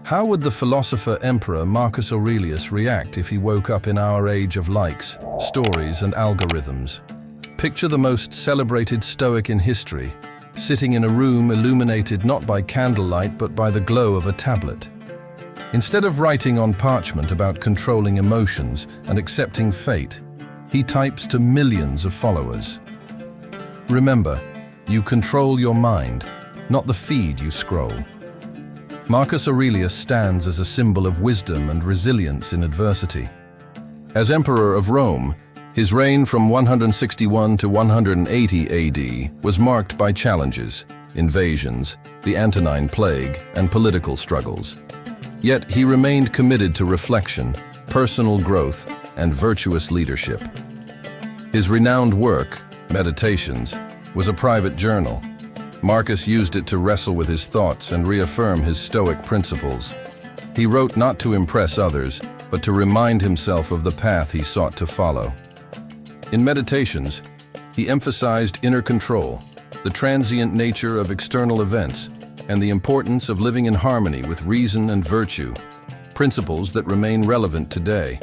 How would the philosopher-emperor Marcus Aurelius react if he woke up in our age of likes, stories, and algorithms? Picture the most celebrated Stoic in history, sitting in a room illuminated not by candlelight but by the glow of a tablet. Instead of writing on parchment about controlling emotions and accepting fate, he types to millions of followers. Remember, you control your mind, not the feed you scroll. Marcus Aurelius stands as a symbol of wisdom and resilience in adversity. As Emperor of Rome, his reign from 161 to 180 AD was marked by challenges, invasions, the Antonine Plague, and political struggles. Yet he remained committed to reflection, personal growth, and virtuous leadership. His renowned work, Meditations, was a private journal. Marcus used it to wrestle with his thoughts and reaffirm his Stoic principles. He wrote not to impress others, but to remind himself of the path he sought to follow. In Meditations, he emphasized inner control, the transient nature of external events, and the importance of living in harmony with reason and virtue, principles that remain relevant today.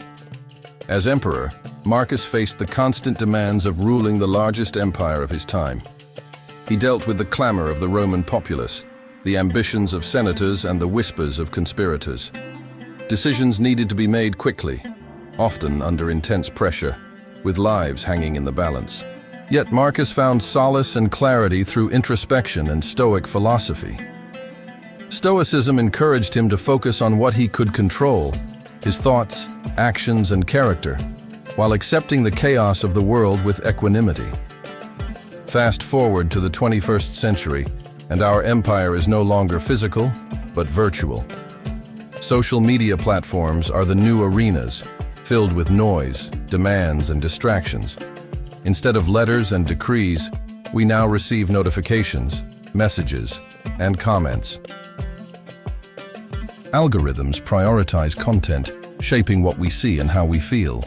As emperor, Marcus faced the constant demands of ruling the largest empire of his time. He dealt with the clamor of the Roman populace, the ambitions of senators, and the whispers of conspirators. Decisions needed to be made quickly, often under intense pressure, with lives hanging in the balance. Yet Marcus found solace and clarity through introspection and Stoic philosophy. Stoicism encouraged him to focus on what he could control, his thoughts, actions, and character, while accepting the chaos of the world with equanimity. Fast forward to the 21st century, and our empire is no longer physical, but virtual. Social media platforms are the new arenas, filled with noise, demands, and distractions. Instead of letters and decrees, we now receive notifications, messages, and comments. Algorithms prioritize content, shaping what we see and how we feel.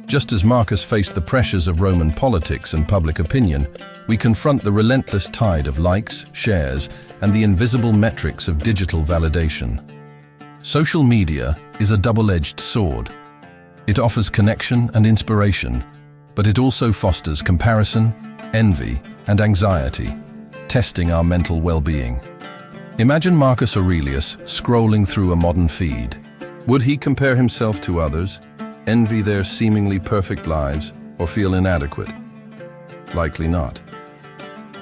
Just as Marcus faced the pressures of Roman politics and public opinion, we confront the relentless tide of likes, shares, and the invisible metrics of digital validation. Social media is a double-edged sword. It offers connection and inspiration, but it also fosters comparison, envy, and anxiety, testing our mental well-being. Imagine Marcus Aurelius scrolling through a modern feed. Would he compare himself to others, envy their seemingly perfect lives, or feel inadequate? Likely not.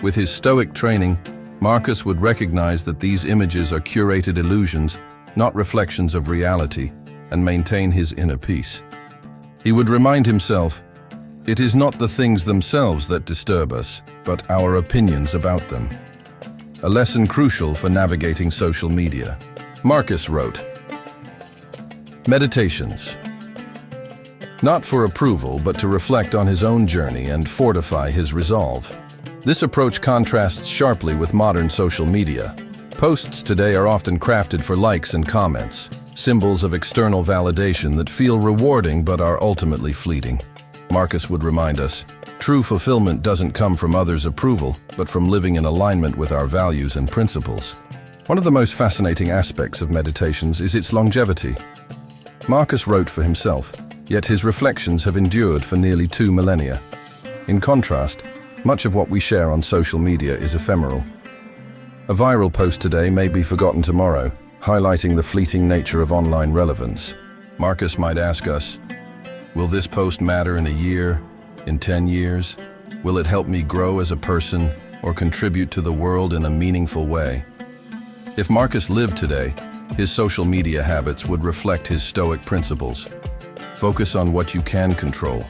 With his Stoic training, Marcus would recognize that these images are curated illusions, not reflections of reality, and maintain his inner peace. He would remind himself, it is not the things themselves that disturb us, but our opinions about them. A lesson crucial for navigating social media. Marcus wrote, Meditations. Not for approval, but to reflect on his own journey and fortify his resolve. This approach contrasts sharply with modern social media. Posts today are often crafted for likes and comments, symbols of external validation that feel rewarding but are ultimately fleeting. Marcus would remind us, true fulfillment doesn't come from others' approval, but from living in alignment with our values and principles. One of the most fascinating aspects of Meditations is its longevity. Marcus wrote for himself, yet his reflections have endured for nearly 2 millennia. In contrast, much of what we share on social media is ephemeral. A viral post today may be forgotten tomorrow, highlighting the fleeting nature of online relevance. Marcus might ask us, will this post matter in a year, in 10 years? Will it help me grow as a person or contribute to the world in a meaningful way? If Marcus lived today, his social media habits would reflect his Stoic principles. Focus on what you can control,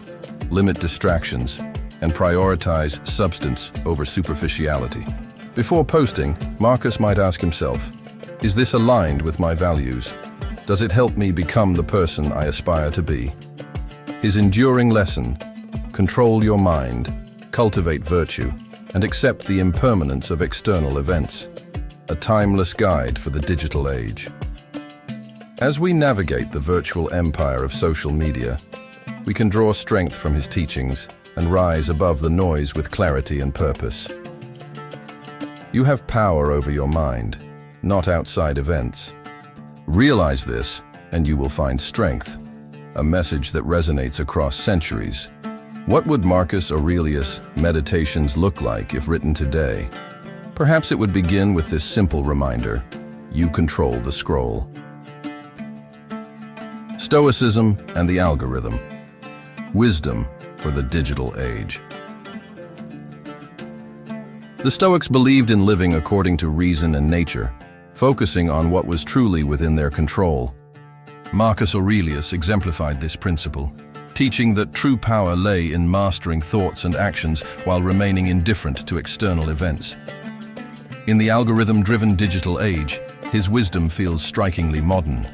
limit distractions, and prioritize substance over superficiality. Before posting, Marcus might ask himself, is this aligned with my values? Does it help me become the person I aspire to be? His enduring lesson, control your mind, cultivate virtue, and accept the impermanence of external events. A timeless guide for the digital age. As we navigate the virtual empire of social media, we can draw strength from his teachings and rise above the noise with clarity and purpose. You have power over your mind, not outside events. Realize this, and you will find strength, a message that resonates across centuries. What would Marcus Aurelius' Meditations look like if written today? Perhaps it would begin with this simple reminder: you control the scroll. Stoicism and the algorithm. Wisdom for the digital age. The Stoics believed in living according to reason and nature, focusing on what was truly within their control. Marcus Aurelius exemplified this principle, teaching that true power lay in mastering thoughts and actions while remaining indifferent to external events. In the algorithm-driven digital age, his wisdom feels strikingly modern.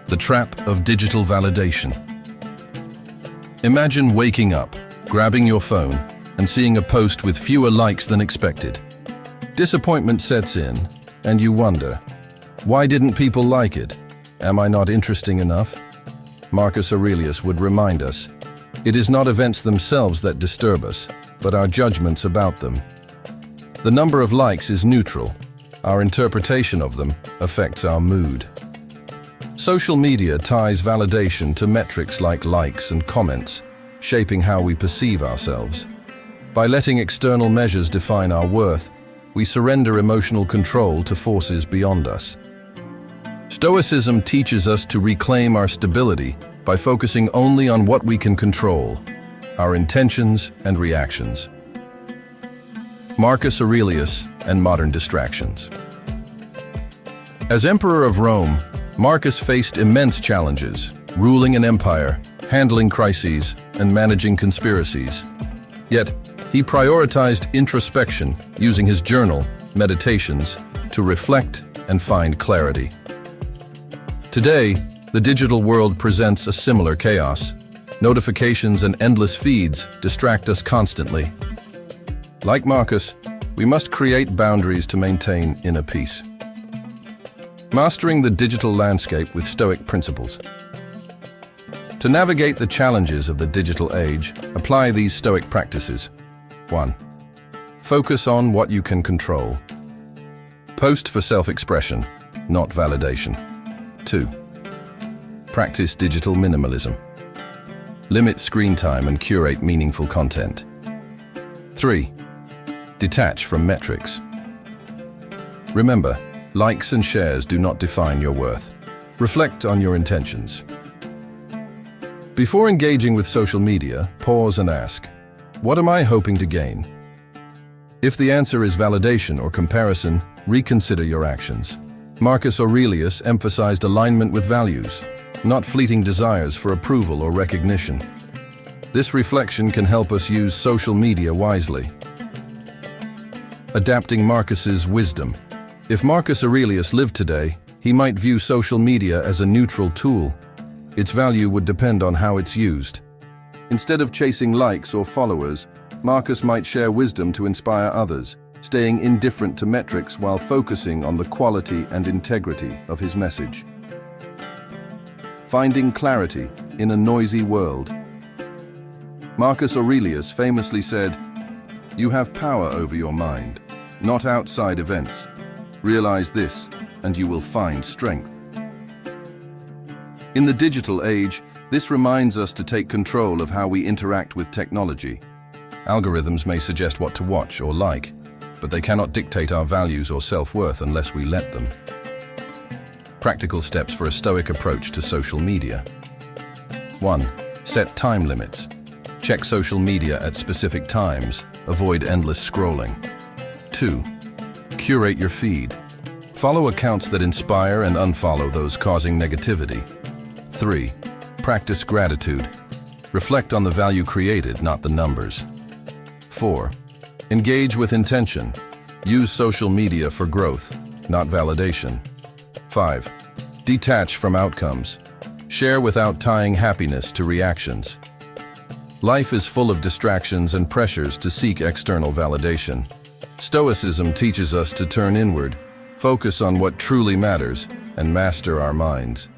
The trap of digital validation. Imagine waking up, grabbing your phone, and seeing a post with fewer likes than expected. Disappointment sets in, and you wonder, why didn't people like it? Am I not interesting enough? Marcus Aurelius would remind us, it is not events themselves that disturb us, but our judgments about them. The number of likes is neutral. Our interpretation of them affects our mood. Social media ties validation to metrics like likes and comments, shaping how we perceive ourselves. By letting external measures define our worth, we surrender emotional control to forces beyond us. Stoicism teaches us to reclaim our stability by focusing only on what we can control, our intentions and reactions. Marcus Aurelius and modern distractions. As Emperor of Rome, Marcus faced immense challenges, ruling an empire, handling crises, and managing conspiracies. Yet, he prioritized introspection, using his journal, Meditations, to reflect and find clarity. Today, the digital world presents a similar chaos. Notifications and endless feeds distract us constantly. Like Marcus, we must create boundaries to maintain inner peace. Mastering the digital landscape with Stoic principles. To navigate the challenges of the digital age, apply these Stoic practices. 1. Focus on what you can control. Post for self-expression, not validation. 2. Practice digital minimalism. Limit screen time and curate meaningful content. 3. Detach from metrics. Remember, likes and shares do not define your worth. Reflect on your intentions. Before engaging with social media, pause and ask, what am I hoping to gain? If the answer is validation or comparison, reconsider your actions. Marcus Aurelius emphasized alignment with values, not fleeting desires for approval or recognition. This reflection can help us use social media wisely. Adapting Marcus's wisdom. If Marcus Aurelius lived today, he might view social media as a neutral tool. Its value would depend on how it's used. Instead of chasing likes or followers, Marcus might share wisdom to inspire others, staying indifferent to metrics while focusing on the quality and integrity of his message. Finding clarity in a noisy world. Marcus Aurelius famously said, "You have power over your mind, not outside events. Realize this, and you will find strength." In the digital age, this reminds us to take control of how we interact with technology. Algorithms may suggest what to watch or like, but they cannot dictate our values or self-worth unless we let them. Practical steps for a Stoic approach to social media. 1. Set time limits. Check social media at specific times. Avoid endless scrolling. 2. Curate your feed. Follow accounts that inspire and unfollow those causing negativity. 3. Practice gratitude. Reflect on the value created, not the numbers. 4. Engage with intention. Use social media for growth, not validation. 5. Detach from outcomes. Share without tying happiness to reactions. Life is full of distractions and pressures to seek external validation. Stoicism teaches us to turn inward, focus on what truly matters, and master our minds.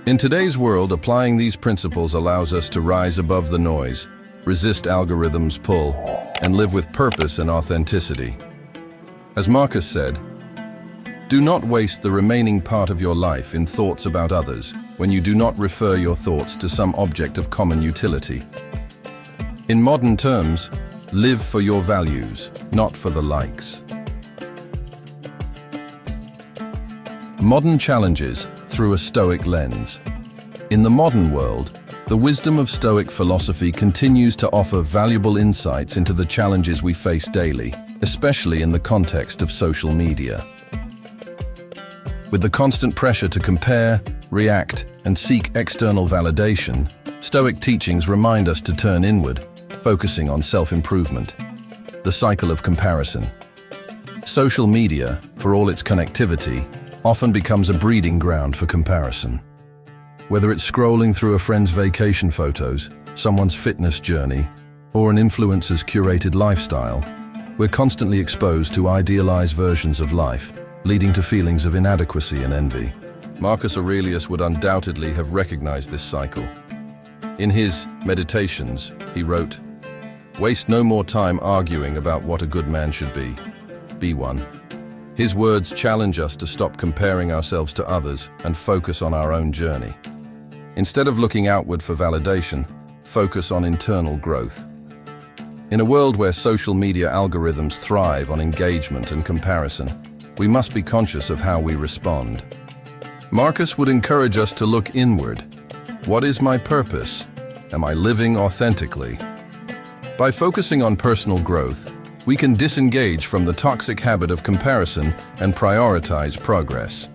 In today's world, applying these principles allows us to rise above the noise, resist algorithms' pull, and live with purpose and authenticity. As Marcus said, Do not waste the remaining part of your life in thoughts about others when you do not refer your thoughts to some object of common utility. In modern terms, live for your values, not for the likes. Modern challenges through a Stoic lens. In the modern world, the wisdom of Stoic philosophy continues to offer valuable insights into the challenges we face daily, especially in the context of social media. With the constant pressure to compare, react, and seek external validation, Stoic teachings remind us to turn inward, focusing on self-improvement. The cycle of comparison. Social media, for all its connectivity, often becomes a breeding ground for comparison. Whether it's scrolling through a friend's vacation photos, someone's fitness journey, or an influencer's curated lifestyle, we're constantly exposed to idealized versions of life, leading to feelings of inadequacy and envy. Marcus Aurelius would undoubtedly have recognized this cycle. In his Meditations, he wrote, "Waste no more time arguing about what a good man should be. Be one." His words challenge us to stop comparing ourselves to others and focus on our own journey. Instead of looking outward for validation, focus on internal growth. In a world where social media algorithms thrive on engagement and comparison, we must be conscious of how we respond. Marcus would encourage us to look inward. What is my purpose? Am I living authentically? By focusing on personal growth, we can disengage from the toxic habit of comparison and prioritize progress.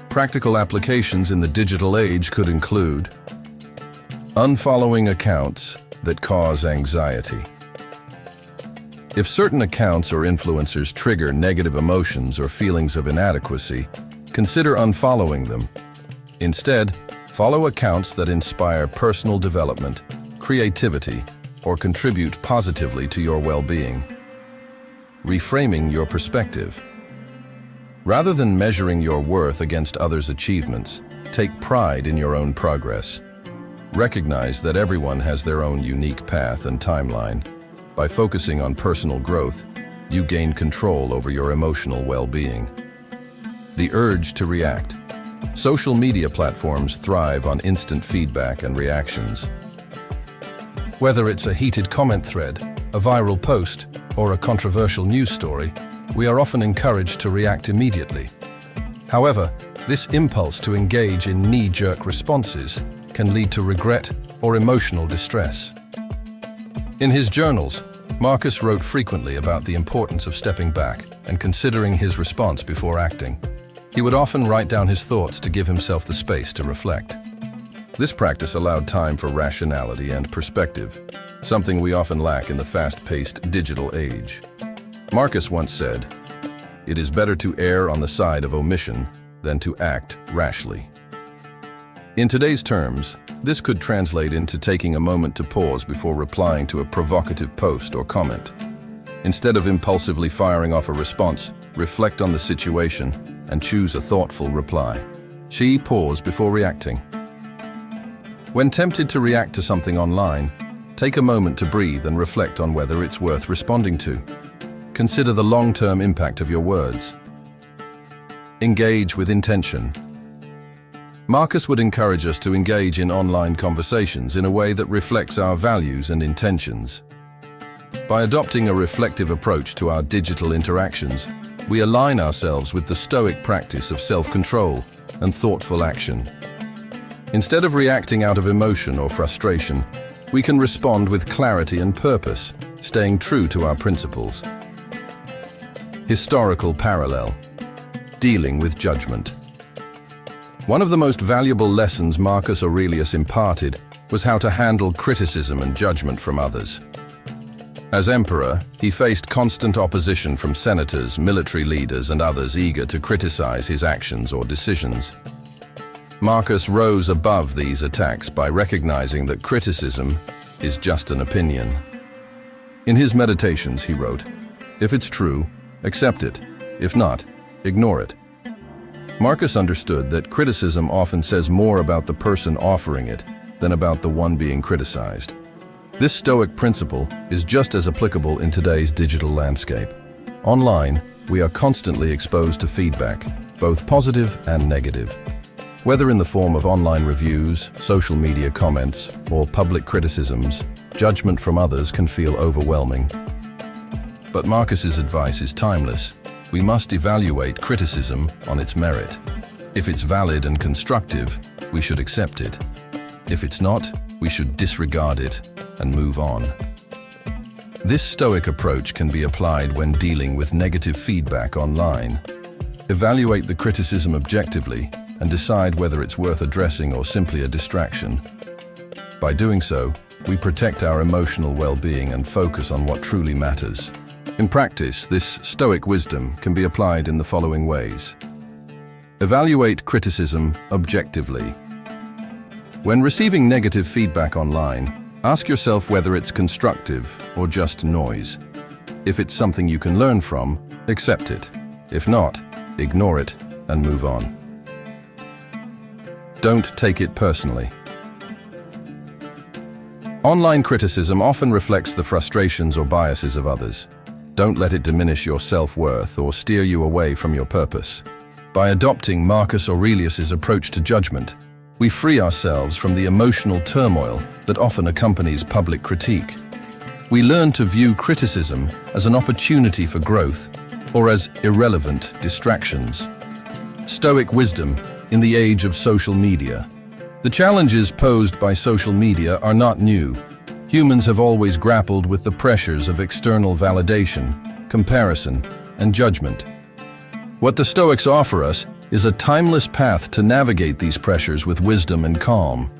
Practical applications in the digital age could include unfollowing accounts that cause anxiety. If certain accounts or influencers trigger negative emotions or feelings of inadequacy, consider unfollowing them. Instead, follow accounts that inspire personal development, creativity, or contribute positively to your well-being. Reframing your perspective. Rather than measuring your worth against others' achievements, take pride in your own progress. Recognize that everyone has their own unique path and timeline. By focusing on personal growth, you gain control over your emotional well-being. The urge to react. Social media platforms thrive on instant feedback and reactions. Whether it's a heated comment thread, a viral post, or a controversial news story, we are often encouraged to react immediately. However, this impulse to engage in knee-jerk responses can lead to regret or emotional distress. In his journals, Marcus wrote frequently about the importance of stepping back and considering his response before acting. He would often write down his thoughts to give himself the space to reflect. This practice allowed time for rationality and perspective, something we often lack in the fast-paced digital age. Marcus once said, "It is better to err on the side of omission than to act rashly." In today's terms, this could translate into taking a moment to pause before replying to a provocative post or comment. Instead of impulsively firing off a response, reflect on the situation and choose a thoughtful reply. Pause before reacting. When tempted to react to something online, take a moment to breathe and reflect on whether it's worth responding to. Consider the long-term impact of your words. Engage with intention. Marcus would encourage us to engage in online conversations in a way that reflects our values and intentions. By adopting a reflective approach to our digital interactions, we align ourselves with the Stoic practice of self-control and thoughtful action. Instead of reacting out of emotion or frustration, we can respond with clarity and purpose, staying true to our principles. Historical parallel. Dealing with judgment. One of the most valuable lessons Marcus Aurelius imparted was how to handle criticism and judgment from others. As emperor, he faced constant opposition from senators, military leaders, and others eager to criticize his actions or decisions. Marcus rose above these attacks by recognizing that criticism is just an opinion. In his Meditations, he wrote, "If it's true, accept it. If not, ignore it." Marcus understood that criticism often says more about the person offering it than about the one being criticized. This Stoic principle is just as applicable in today's digital landscape. Online, we are constantly exposed to feedback, both positive and negative. Whether in the form of online reviews, social media comments, or public criticisms, judgment from others can feel overwhelming. But Marcus's advice is timeless. We must evaluate criticism on its merit. If it's valid and constructive, we should accept it. If it's not, we should disregard it and move on. This Stoic approach can be applied when dealing with negative feedback online. Evaluate the criticism objectively and decide whether it's worth addressing or simply a distraction. By doing so, we protect our emotional well-being and focus on what truly matters. In practice, this Stoic wisdom can be applied in the following ways. Evaluate criticism objectively. When receiving negative feedback online, ask yourself whether it's constructive or just noise. If it's something you can learn from, accept it. If not, ignore it and move on. Don't take it personally. Online criticism often reflects the frustrations or biases of others. Don't let it diminish your self-worth or steer you away from your purpose. By adopting Marcus Aurelius's approach to judgment, we free ourselves from the emotional turmoil that often accompanies public critique. We learn to view criticism as an opportunity for growth or as irrelevant distractions. Stoic wisdom in the age of social media. The challenges posed by social media are not new. Humans have always grappled with the pressures of external validation, comparison, and judgment. What the Stoics offer us is a timeless path to navigate these pressures with wisdom and calm.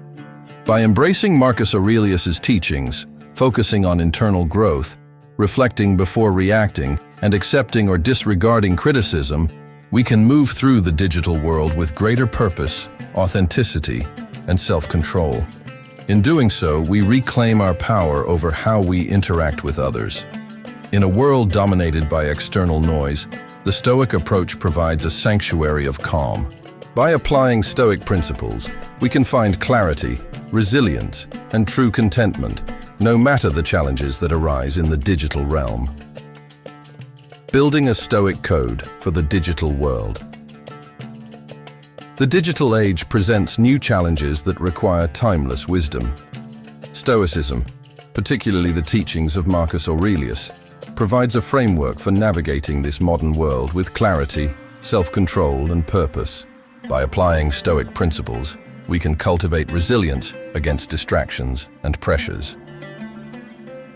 By embracing Marcus Aurelius's teachings, focusing on internal growth, reflecting before reacting, and accepting or disregarding criticism, we can move through the digital world with greater purpose, authenticity, and self-control. In doing so, we reclaim our power over how we interact with others. In a world dominated by external noise, the Stoic approach provides a sanctuary of calm. By applying Stoic principles, we can find clarity, resilience, and true contentment, no matter the challenges that arise in the digital realm. Building a Stoic code for the digital world. The digital age presents new challenges that require timeless wisdom. Stoicism, particularly the teachings of Marcus Aurelius, provides a framework for navigating this modern world with clarity, self-control, and purpose. By applying Stoic principles, we can cultivate resilience against distractions and pressures.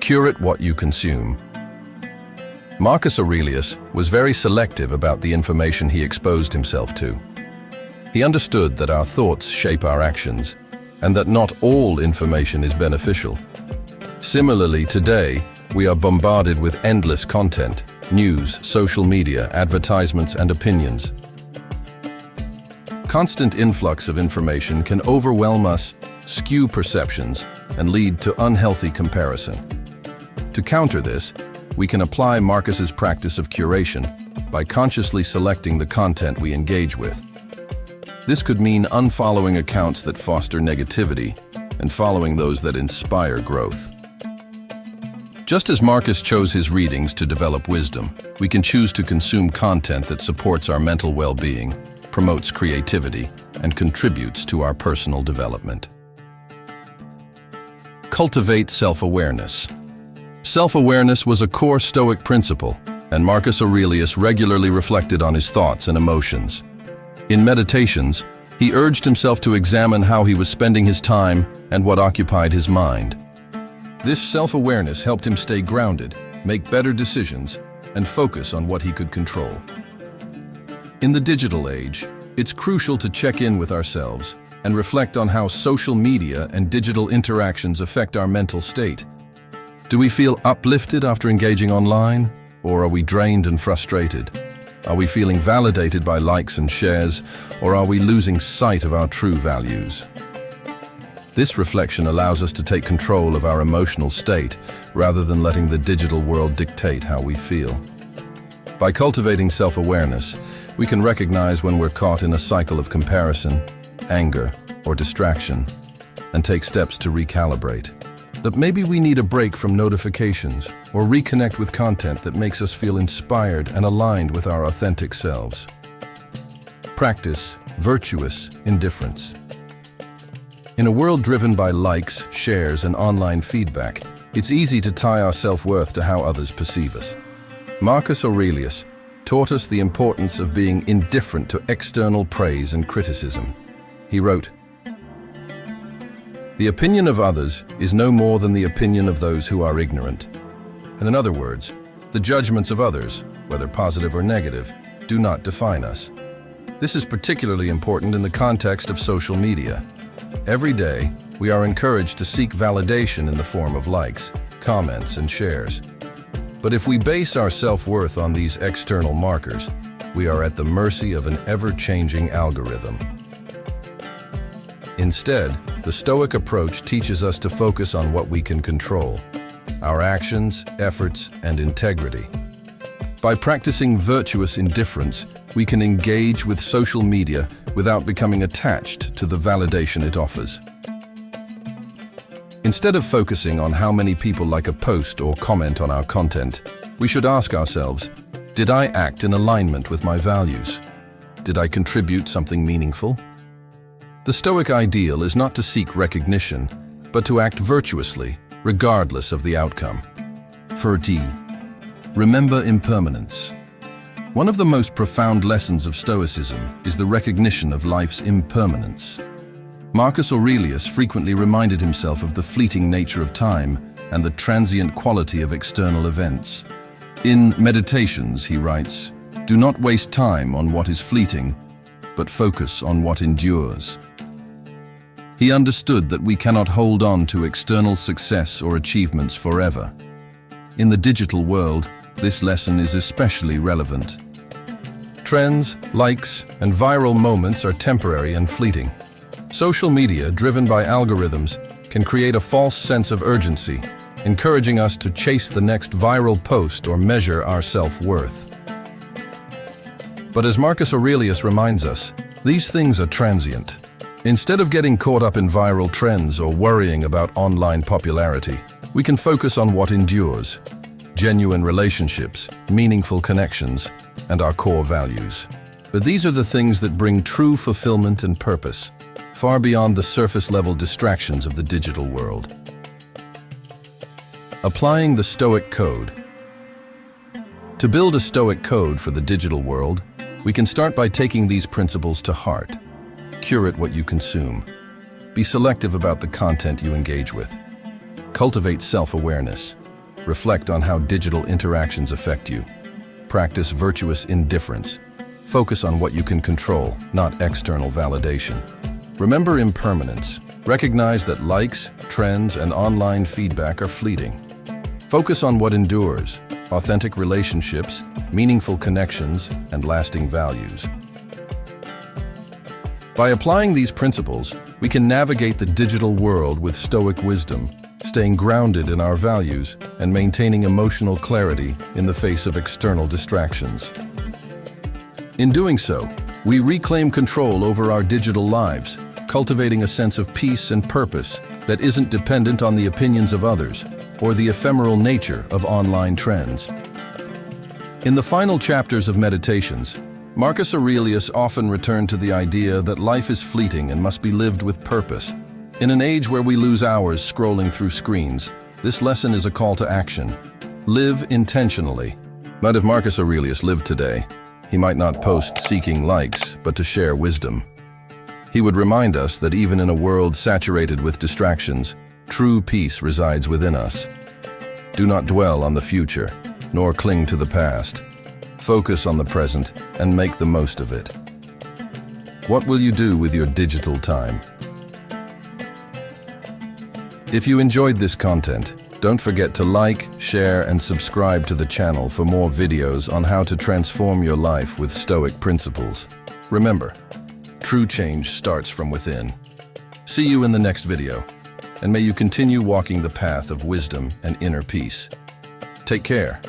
Curate what you consume. Marcus Aurelius was very selective about the information he exposed himself to. He understood that our thoughts shape our actions, and that not all information is beneficial. Similarly, today, we are bombarded with endless content, news, social media, advertisements, and opinions. Constant influx of information can overwhelm us, skew perceptions, and lead to unhealthy comparison. To counter this, we can apply Marcus's practice of curation by consciously selecting the content we engage with. This could mean unfollowing accounts that foster negativity and following those that inspire growth. Just as Marcus chose his readings to develop wisdom, we can choose to consume content that supports our mental well-being, promotes creativity, and contributes to our personal development. Cultivate self-awareness. Self-awareness was a core Stoic principle, and Marcus Aurelius regularly reflected on his thoughts and emotions. In meditations, he urged himself to examine how he was spending his time and what occupied his mind. This self-awareness helped him stay grounded, make better decisions, and focus on what he could control. In the digital age, it's crucial to check in with ourselves and reflect on how social media and digital interactions affect our mental state. Do we feel uplifted after engaging online, or are we drained and frustrated? Are we feeling validated by likes and shares, or are we losing sight of our true values? This reflection allows us to take control of our emotional state rather than letting the digital world dictate how we feel. By cultivating self-awareness, we can recognize when we're caught in a cycle of comparison, anger, or distraction, and take steps to recalibrate. that maybe we need a break from notifications or reconnect with content that makes us feel inspired and aligned with our authentic selves. Practice virtuous indifference. In a world driven by likes, shares, and online feedback, it's easy to tie our self-worth to how others perceive us. Marcus Aurelius taught us the importance of being indifferent to external praise and criticism. He wrote, "The opinion of others is no more than the opinion of those who are ignorant." And in other words, the judgments of others, whether positive or negative, do not define us. This is particularly important in the context of social media. Every day, we are encouraged to seek validation in the form of likes, comments, and shares. But if we base our self-worth on these external markers, we are at the mercy of an ever-changing algorithm. Instead, the Stoic approach teaches us to focus on what we can control: our actions, efforts, and integrity. By practicing virtuous indifference, we can engage with social media without becoming attached to the validation it offers. Instead of focusing on how many people like a post or comment on our content, we should ask ourselves, did I act in alignment with my values? Did I contribute something meaningful? The Stoic ideal is not to seek recognition, but to act virtuously, regardless of the outcome. 30. Remember impermanence. One of the most profound lessons of Stoicism is the recognition of life's impermanence. Marcus Aurelius frequently reminded himself of the fleeting nature of time and the transient quality of external events. In Meditations, he writes, "Do not waste time on what is fleeting, but focus on what endures." He understood that we cannot hold on to external success or achievements forever. In the digital world, this lesson is especially relevant. Trends, likes, and viral moments are temporary and fleeting. Social media, driven by algorithms, can create a false sense of urgency, encouraging us to chase the next viral post or measure our self-worth. But as Marcus Aurelius reminds us, these things are transient. Instead of getting caught up in viral trends or worrying about online popularity, we can focus on what endures: genuine relationships, meaningful connections, and our core values. But these are the things that bring true fulfillment and purpose, far beyond the surface-level distractions of the digital world. Applying the Stoic Code. To build a Stoic code for the digital world, we can start by taking these principles to heart. Curate what you consume. Be selective about the content you engage with. Cultivate self-awareness. Reflect on how digital interactions affect you. Practice virtuous indifference. Focus on what you can control, not external validation. Remember impermanence. Recognize that likes, trends, and online feedback are fleeting. Focus on what endures: authentic relationships, meaningful connections, and lasting values. By applying these principles, we can navigate the digital world with Stoic wisdom, staying grounded in our values and maintaining emotional clarity in the face of external distractions. In doing so, we reclaim control over our digital lives, cultivating a sense of peace and purpose that isn't dependent on the opinions of others or the ephemeral nature of online trends. In the final chapters of Meditations, Marcus Aurelius often returned to the idea that life is fleeting and must be lived with purpose. In an age where we lose hours scrolling through screens, this lesson is a call to action. Live intentionally. But if Marcus Aurelius lived today, he might not post seeking likes, but to share wisdom. He would remind us that even in a world saturated with distractions, true peace resides within us. Do not dwell on the future, nor cling to the past. Focus on the present and make the most of it. What will you do with your digital time? If you enjoyed this content, don't forget to like, share, and subscribe to the channel for more videos on how to transform your life with Stoic principles. Remember, true change starts from within. See you in the next video, and may you continue walking the path of wisdom and inner peace. Take care.